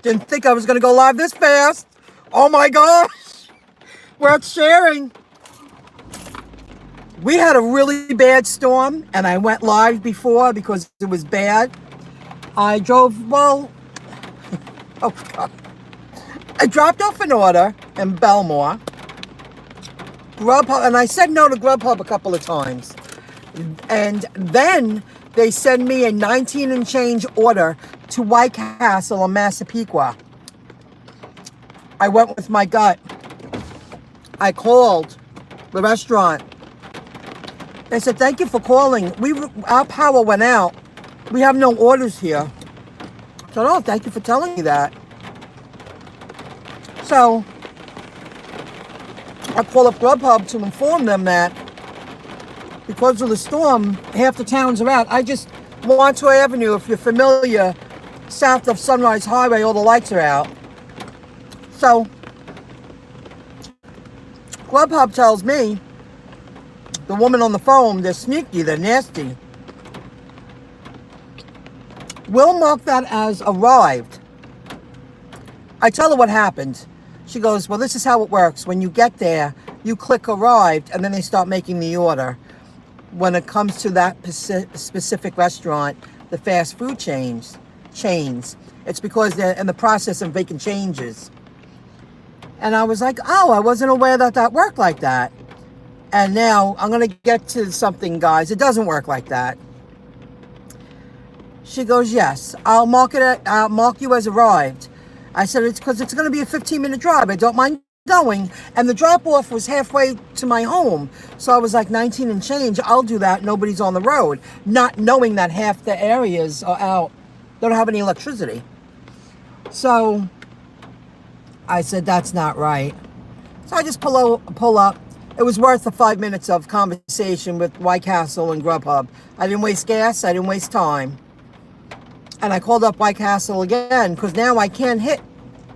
Didn't think I was going to go live this fast. Oh my gosh. Worth sharing. We had a really bad storm and I went live before because it was bad. I drove, well, oh God. I dropped off an order in Belmore. GrubHub, and I said no to GrubHub a couple of times. And then they send me a 19 and change order to White Castle in Massapequa. I went with my gut. I called the restaurant. They said, thank you for calling. Our power went out. We have no orders here. I said, oh, thank you for telling me that. So I call up GrubHub to inform them that because of the storm, half the towns are out. I just, Montour Avenue, if you're familiar, south of Sunrise Highway, all the lights are out. So GrubHub tells me, the woman on the phone, they're sneaky, they're nasty. We'll mark that as arrived. I tell her what happened. She goes, well, this is how it works. When you get there, you click arrived, and then they start making the order. When it comes to that specific restaurant, the fast food chains, it's because they're in the process of making changes. And I was like, oh, I wasn't aware that that worked like that. And now I'm going to get to something, guys. It doesn't work like that. She goes, yes, I'll mark you as arrived. I said, it's because it's going to be a 15-minute drive. I don't mind going. And the drop-off was halfway to my home. So I was like, 19 and change. I'll do that. Nobody's on the road. Not knowing that half the areas are out. They don't have any electricity. So I said, that's not right. So I just pull up. It was worth the 5 minutes of conversation with White Castle and GrubHub. I didn't waste gas. I didn't waste time. And I called up White Castle again because now I can't hit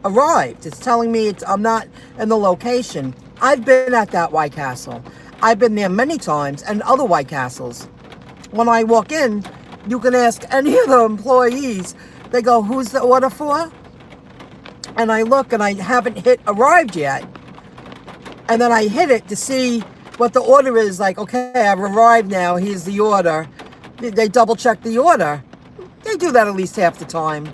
arrived. It's telling me I'm not in the location. I've been at that White Castle. I've been there many times and other White Castles. When I walk in, you can ask any of the employees. They go, who's the order for? And I look and I haven't hit arrived yet. And then I hit it to see what the order is. Like, okay, I've arrived now. Here's the order. They double check the order. They do that at least half the time.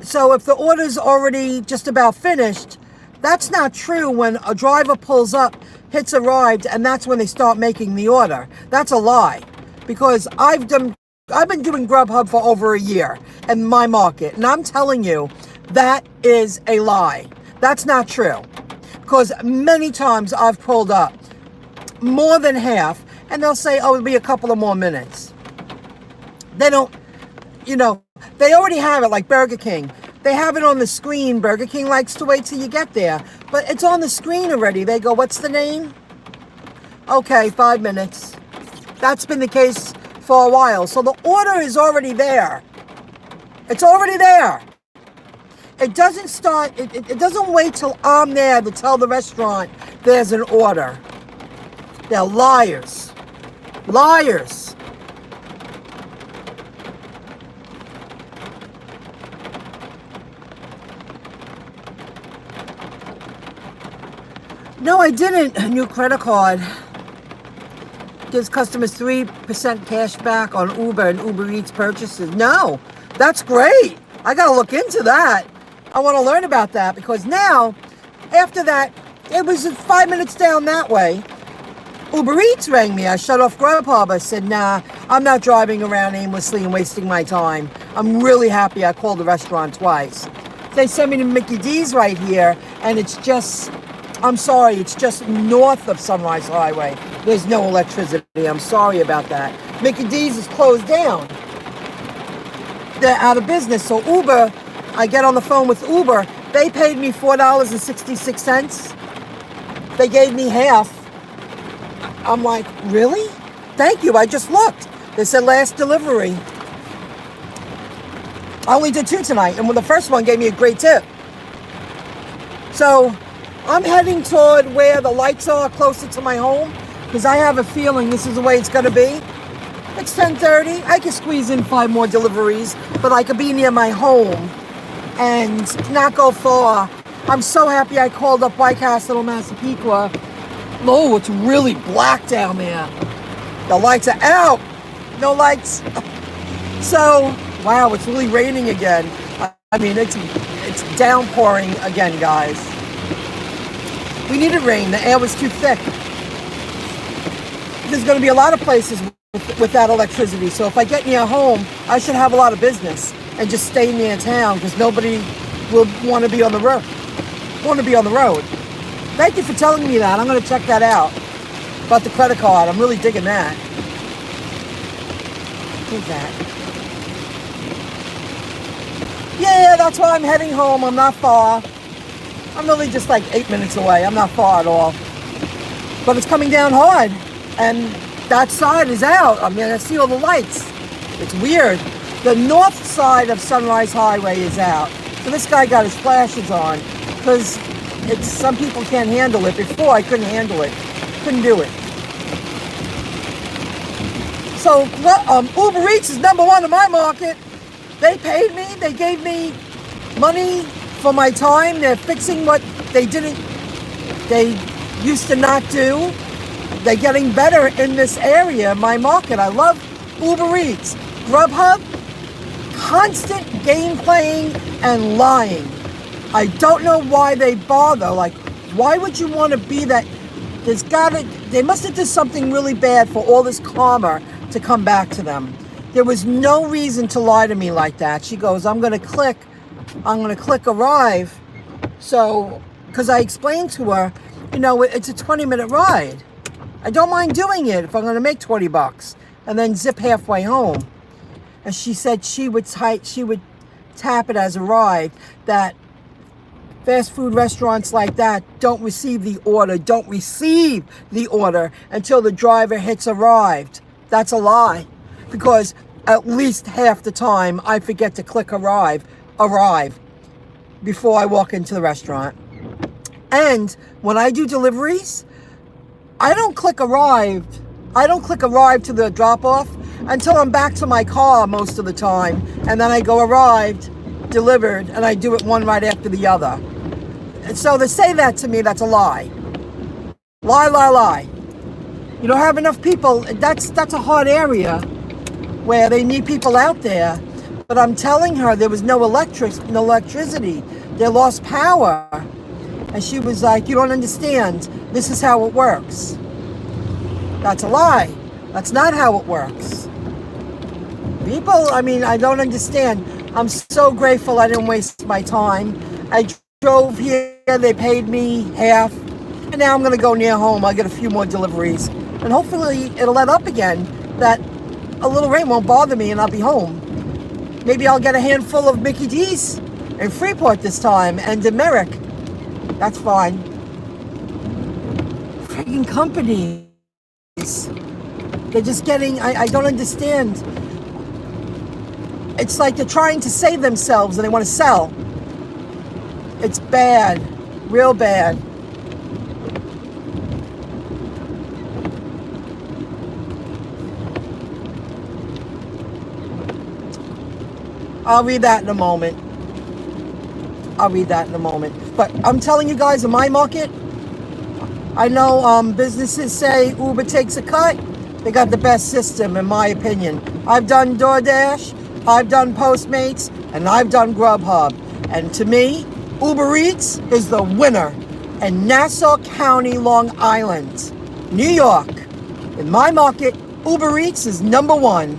So if the order's already just about finished, that's not true when a driver pulls up, hits arrived, and that's when they start making the order. That's a lie. Because I've been doing GrubHub for over a year in my market, and I'm telling you, that is a lie. That's not true. Because many times I've pulled up, more than half, and they'll say, oh, it'll be a couple of more minutes. They don't, they already have it like Burger King. They have it on the screen. Burger King likes to wait till you get there. But it's on the screen already. They go, what's the name? Okay, 5 minutes. That's been the case for a while. So the order is already there. It's already there. It doesn't start, it doesn't wait till I'm there to tell the restaurant there's an order. They're liars. Liars. No, I didn't. A new credit card gives customers 3% cash back on Uber and Uber Eats purchases. No, that's great. I got to look into that. I want to learn about that because now, after that, it was 5 minutes down that way. Uber Eats rang me. I shut off GrubHub. I said, nah, I'm not driving around aimlessly and wasting my time. I'm really happy I called the restaurant twice. They sent me to Mickey D's right here, and it's just, I'm sorry, it's just north of Sunrise Highway. There's no electricity. I'm sorry about that. Mickey D's is closed down. They're out of business. So Uber, I get on the phone with Uber. They paid me $4.66. They gave me half. I'm like, really? Thank you. I just looked. They said last delivery. I only did 2 tonight. And the first one gave me a great tip. So I'm heading toward where the lights are closer to my home because I have a feeling this is the way it's going to be. It's 10:30. I can squeeze in 5 more deliveries, but I could be near my home and not go far. I'm so happy I called up White Castle, Massapequa. Oh, it's really black down there. The lights are out. No lights. So, wow, it's really raining again. I mean, it's downpouring again, guys. We needed rain. The air was too thick. There's going to be a lot of places without electricity. So if I get near home, I should have a lot of business and just stay near town because nobody will want to be on the road. Thank you for telling me that. I'm going to check that out. About the credit card. I'm really digging that. Who's that? Yeah, that's why I'm heading home. I'm not far. I'm really just like 8 minutes away. I'm not far at all. But it's coming down hard. And that side is out. I mean, I see all the lights. It's weird. The north side of Sunrise Highway is out. So this guy got his flashes on. Because some people can't handle it. Before, I couldn't handle it. Couldn't do it. So Uber Eats is #1 in my market. They paid me. They gave me money for my time. They're fixing what they used to not do. They're getting better in this area, my market. I love Uber Eats. GrubHub, constant game playing and lying. I don't know why they bother. Like, why would you want to be that? They must have done something really bad for all this karma to come back to them. There was no reason to lie to me like that. She goes, I'm going to click arrive. So, because I explained to her, it's a 20-minute ride. I don't mind doing it if I'm going to make $20 and then zip halfway home. And she said she would tap it as a ride, that fast food restaurants like that don't receive the order until the driver hits arrived. That's a lie, because at least half the time I forget to click arrive before I walk into the restaurant. And when I do deliveries, I don't click arrive to the drop off until I'm back to my car most of the time. And then I go arrived, delivered, and I do it one right after the other. And so to say that to me, that's a lie. Lie. You don't have enough people. That's a hard area where they need people out there. But I'm telling her there was no electricity. They lost power. And she was like, you don't understand. This is how it works. That's a lie. That's not how it works. People, I don't understand. I'm so grateful I didn't waste my time. I drove here, they paid me half. And now I'm going to go near home. I'll get a few more deliveries. And hopefully it'll let up again, that a little rain won't bother me and I'll be home. Maybe I'll get a handful of Mickey D's in Freeport this time and in Merrick. That's fine. Freaking companies. They're just getting, I don't understand. It's like they're trying to save themselves and they want to sell. It's bad. Real bad. I'll read that in a moment. But I'm telling you guys, in my market, I know businesses say Uber takes a cut. They got the best system, in my opinion. I've done DoorDash, I've done Postmates, and I've done GrubHub. And to me, Uber Eats is the winner in Nassau County, Long Island, New York. In my market, Uber Eats is #1.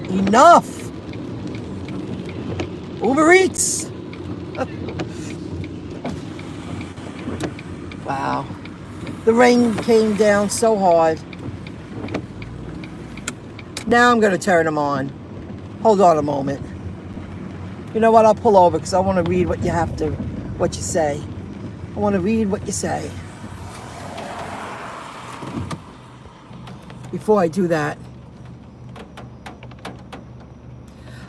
Enough. Uber Eats. Wow. The rain came down so hard. Now I'm going to turn them on. Hold on a moment. You know what? I'll pull over because I want to read what you say. I want to read what you say. Before I do that,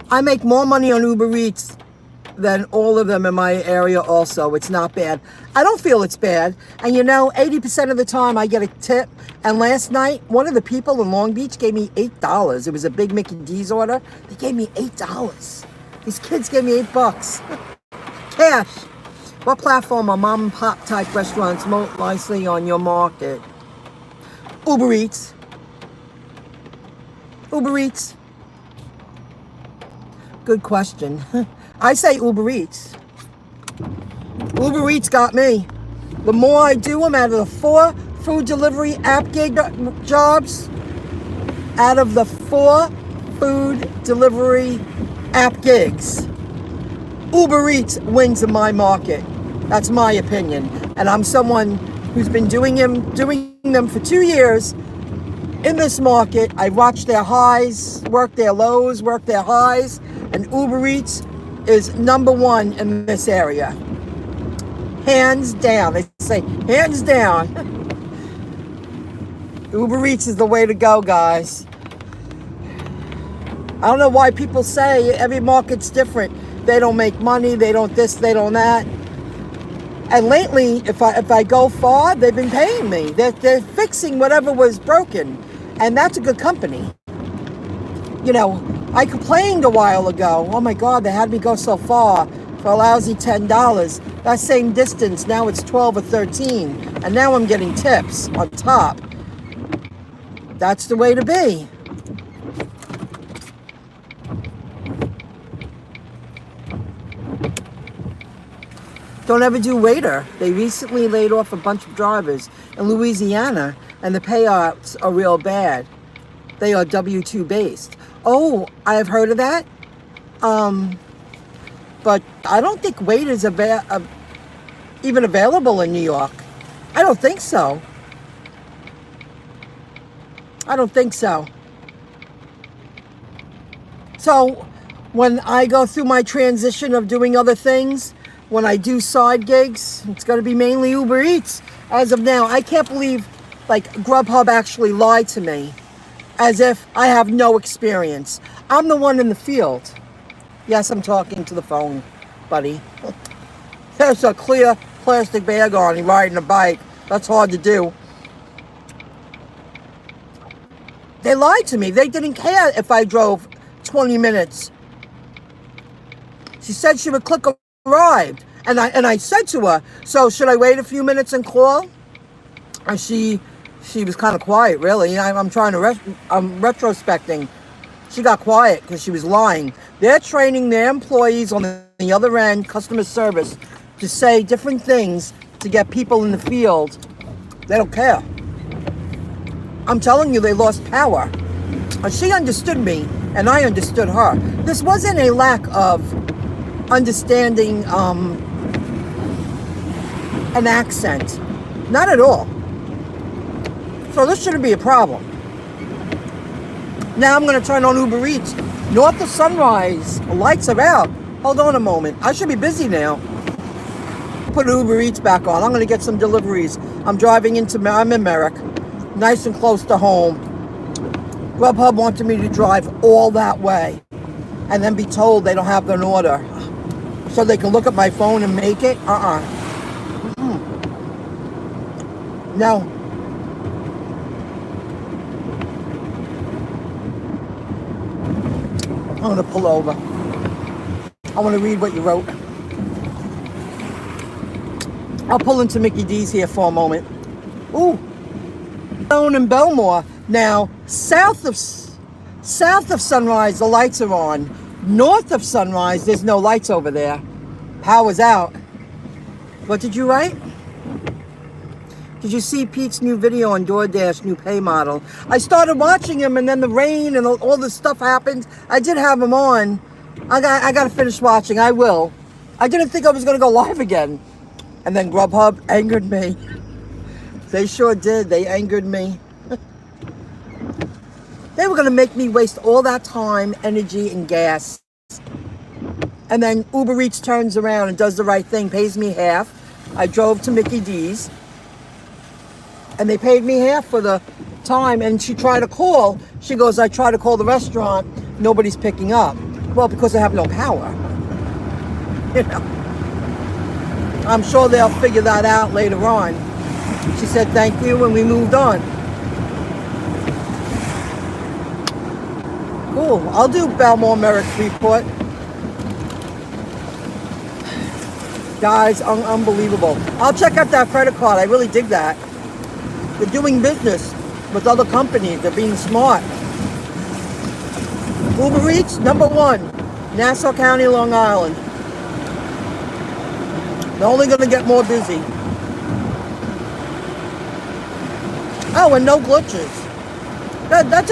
I make more money on Uber Eats than all of them in my area also. It's not bad. I don't feel it's bad. And 80% of the time I get a tip And last night, one of the people in Long Beach gave me $8. It was a big Mickey D's order. They gave me $8. These kids gave me $8. Cash. What platform are mom and pop type restaurants most likely on your market? Uber Eats. Uber Eats. Good question. I say Uber Eats. Uber Eats got me. The more I do them, out of the 4 food delivery app gig jobs, out of the 4 food delivery app gigs, Uber Eats wins in my market. That's my opinion. And I'm someone who's been doing them for 2 years in this market. I watched their highs, worked their lows, worked their highs, and Uber Eats is number 1 in this area. Hands down. They say hands down. Uber Eats is the way to go, guys. I don't know why people say every market's different. They don't make money, they don't this, they don't that. And lately, if I go far, they've been paying me. They're fixing whatever was broken. And that's a good company. You know, I complained a while ago. Oh my God, they had me go so far for a lousy $10. That same distance, now it's 12 or 13. And now I'm getting tips on top. That's the way to be. Don't ever do waiter. They recently laid off a bunch of drivers in Louisiana, and the payouts are real bad. They are W-2 based. Oh, I have heard of that. But I don't think waiters are even available in New York. I don't think so. I don't think so. So when I go through my transition of doing other things, when I do side gigs, it's going to be mainly Uber Eats. As of now, I can't believe like GrubHub actually lied to me as if I have no experience. I'm the one in the field. Yes, I'm talking to the phone, buddy. There's a clear plastic bag on and riding a bike. That's hard to do. They lied to me. They didn't care if I drove 20 minutes. She said she would click arrived, and I said to her, so should I wait a few minutes and call? And she was kind of quiet, really. I'm trying to I'm retrospecting. She got quiet because she was lying. They're training their employees on the other end, customer service, to say different things to get people in the field. They don't care. I'm telling you, they lost power. And she understood me, and I understood her. This wasn't a lack of understanding an accent. Not at all. So this shouldn't be a problem. Now I'm going to turn on Uber Eats. North of Sunrise, the lights are out. Hold on a moment. I should be busy now. Put Uber Eats back on. I'm going to get some deliveries. I'm in Merrick. Nice and close to home. GrubHub wanted me to drive all that way and then be told they don't have an order. So they can look at my phone and make it? No. I'm going to pull over. I want to read what you wrote. I'll pull into Mickey D's here for a moment. Ooh. Down in Belmore. Now, south of Sunrise, the lights are on. North of Sunrise, there's no lights over there. Power's out. What did you write? Did you see Pete's new video on DoorDash, new pay model? I started watching him, and then the rain and all this stuff happened. I did have him on. I got to finish watching. I will. I didn't think I was going to go live again. And then GrubHub angered me. They sure did. They angered me. They were going to make me waste all that time, energy, and gas. And then Uber Eats turns around and does the right thing, pays me half. I drove to Mickey D's, and they paid me half for the time. And she tried to call. She goes, I tried to call the restaurant. Nobody's picking up. Well, because I have no power. You know. I'm sure they'll figure that out later on. She said thank you, and we moved on. Cool. I'll do Belmore Merrick's report. Guys, unbelievable. I'll check out that credit card. I really dig that. They're doing business with other companies. They're being smart. Uber Eats, #1, Nassau County, Long Island. They're only going to get more busy. Oh, and no glitches. That's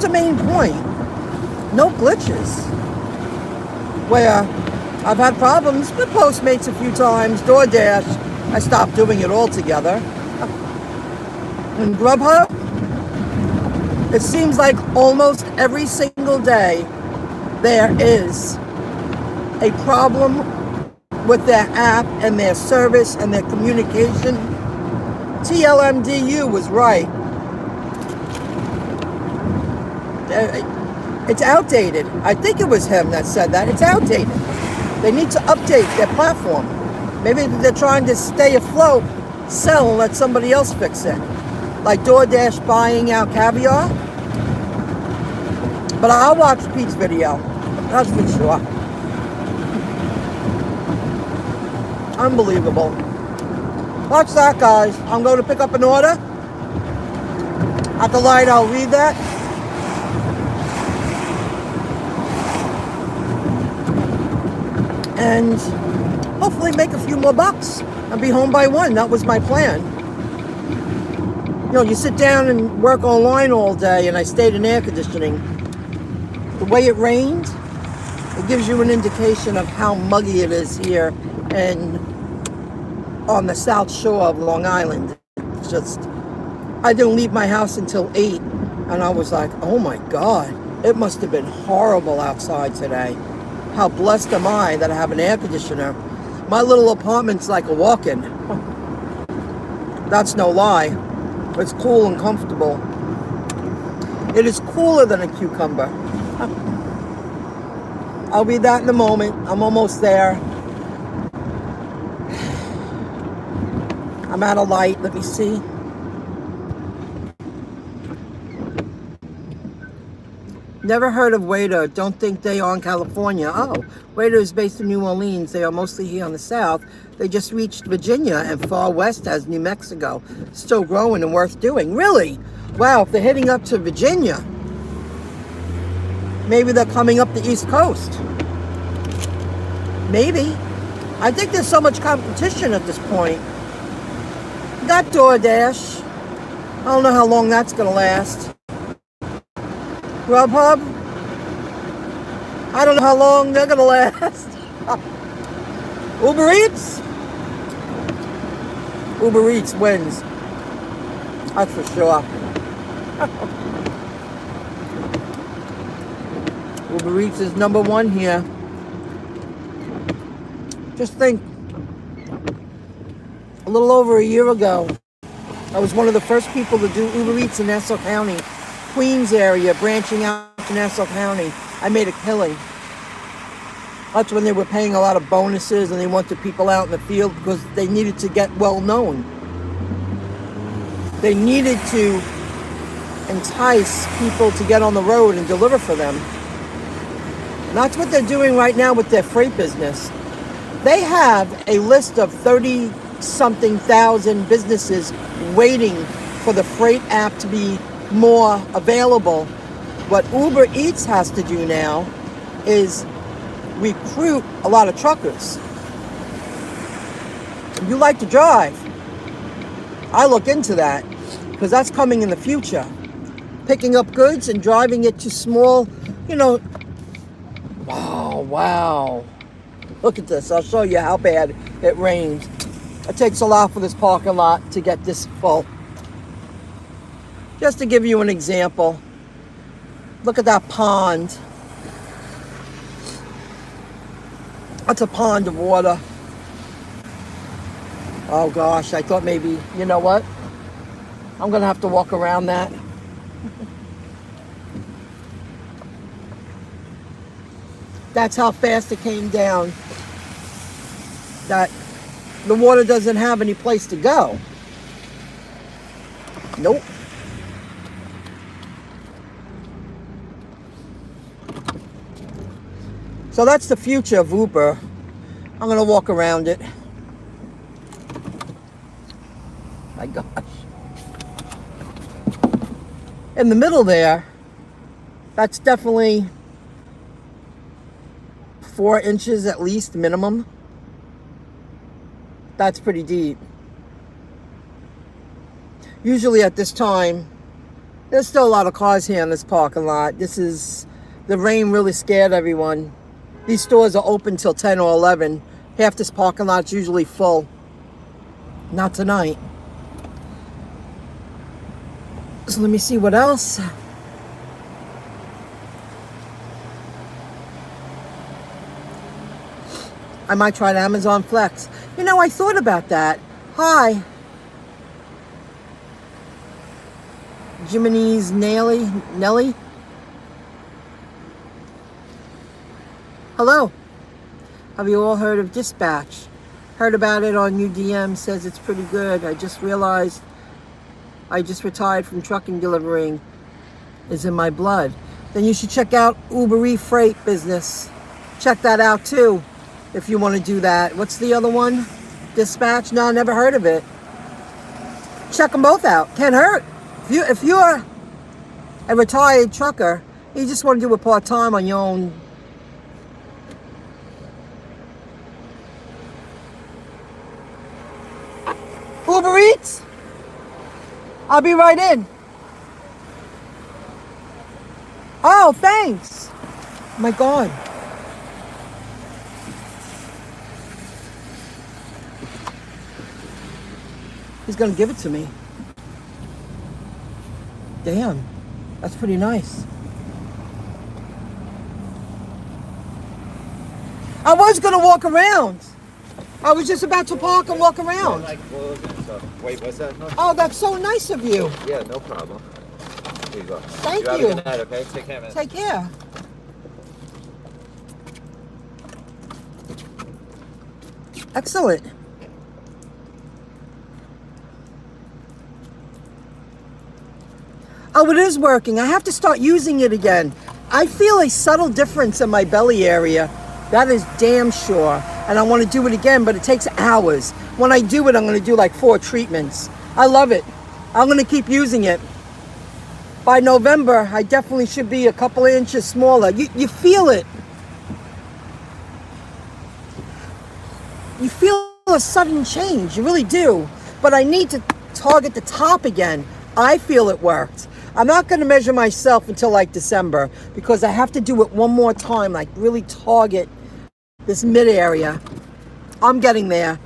a main point. No glitches. Where I've had problems with Postmates a few times, DoorDash, I stopped doing it altogether. And GrubHub, it seems like almost every single day there is a problem with their app and their service and their communication. TLMDU was right. It's outdated. I think it was him that said that. It's outdated. They need to update their platform. Maybe they're trying to stay afloat, sell, and let somebody else fix it. Like DoorDash buying out Caviar. But I'll watch Pete's video. That's for sure. Unbelievable. Watch that, guys. I'm going to pick up an order. At the light, I'll read that. And hopefully make a few more bucks and be home by 1. That was my plan. You know, you sit down and work online all day, and I stayed in air conditioning. The way it rained, it gives you an indication of how muggy it is here and on the south shore of Long Island. It's just, I didn't leave my house until 8, and I was like, oh my God, it must have been horrible outside today. How blessed am I that I have an air conditioner. My little apartment's like a walk-in. That's no lie. It's cool and comfortable. It is cooler than a cucumber. I'll read that in a moment. I'm almost there. I'm out of light. Let me see. Never heard of Waiter. Don't think they are in California. Oh, Waiter is based in New Orleans. They are mostly here on the south. They just reached Virginia, and far west has New Mexico. Still growing and worth doing. Really? Wow, if they're heading up to Virginia, maybe they're coming up the East Coast. Maybe. I think there's so much competition at this point. Got DoorDash. I don't know how long that's going to last. GrubHub. I don't know how long they're going to last. Uber Eats. Uber Eats wins. That's for sure. Uber Eats is #1 here. Just think, a little over a year ago, I was one of the first people to do Uber Eats in Nassau County, Queens area, branching out to Nassau County. I made a killing. That's when they were paying a lot of bonuses and they wanted people out in the field because they needed to get well known. They needed to entice people to get on the road and deliver for them. And that's what they're doing right now with their freight business. They have a list of 30-something thousand businesses waiting for the freight app to be more available. What Uber Eats has to do now is recruit a lot of truckers. If you like to drive, I look into that because that's coming in the future. Picking up goods and driving it to small, wow. Look at this. I'll show you how bad it rains. It takes a lot for this parking lot to get this full. Just to give you an example, look at that pond. That's a pond of water. Oh gosh, I thought maybe, you know what? I'm gonna have to walk around that. That's how fast it came down. That the water doesn't have any place to go. Nope. So that's the future of Uber. I'm gonna walk around it. My gosh. In the middle there, that's definitely 4 inches at least minimum. That's pretty deep. Usually at this time, there's still a lot of cars here in this parking lot. The rain really scared everyone. These stores are open till 10 or 11. Half this parking lot's usually full. Not tonight. So let me see what else. I might try the Amazon Flex. You know, I thought about that. Hi. Jiminy's Nelly. Hello. Have you all heard of Dispatch? Heard about it on UDM, says it's pretty good. I just realized I just retired from trucking delivering. Is in my blood. Then you should check out Uber Eats Freight business. Check that out too, if you want to do that. What's the other one? Dispatch? No, never heard of it. Check them both out. Can't hurt. If you're a retired trucker, you just want to do it part-time on your own. Uber Eats? I'll be right in. Oh, thanks. My God. He's gonna give it to me. Damn, that's pretty nice. I was gonna walk around. I was just about to park and walk around. Wait, what's that? No. Oh, that's so nice of you. Yeah, no problem. Here you go. Thank you. Have a good night, okay? Take care, man. Take care. Excellent. Oh, it is working. I have to start using it again. I feel a subtle difference in my belly area. That is damn sure. And I want to do it again, but it takes hours. When I do it, I'm going to do like 4 treatments. I love it. I'm going to keep using it. By November, I definitely should be a couple of inches smaller. You feel it. You feel a sudden change. You really do. But I need to target the top again. I feel it worked. I'm not going to measure myself until like December because I have to do it one more time, like really target this mid area. I'm getting there.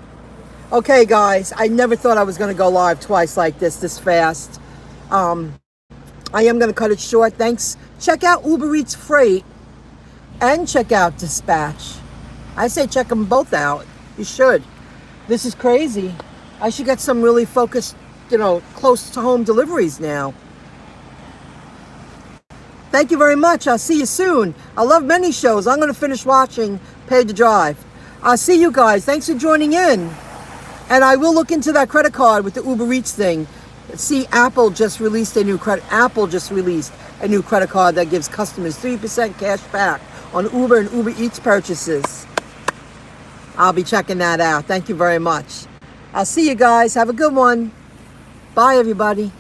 Okay, guys, I never thought I was going to go live twice like this fast. I am going to cut it short. Thanks. Check out Uber Eats Freight and check out Dispatch. I say check them both out. You should. This is crazy. I should get some really focused, close to home deliveries now. Thank you very much. I'll see you soon. I love many shows. I'm going to finish watching Paid to Drive. I'll see you guys. Thanks for joining in. And I will look into that credit card with the Uber Eats thing. See, Apple just released a new credit card that gives customers 3% cash back on Uber and Uber Eats purchases. I'll be checking that out. Thank you very much. I'll see you guys. Have a good one. Bye, everybody.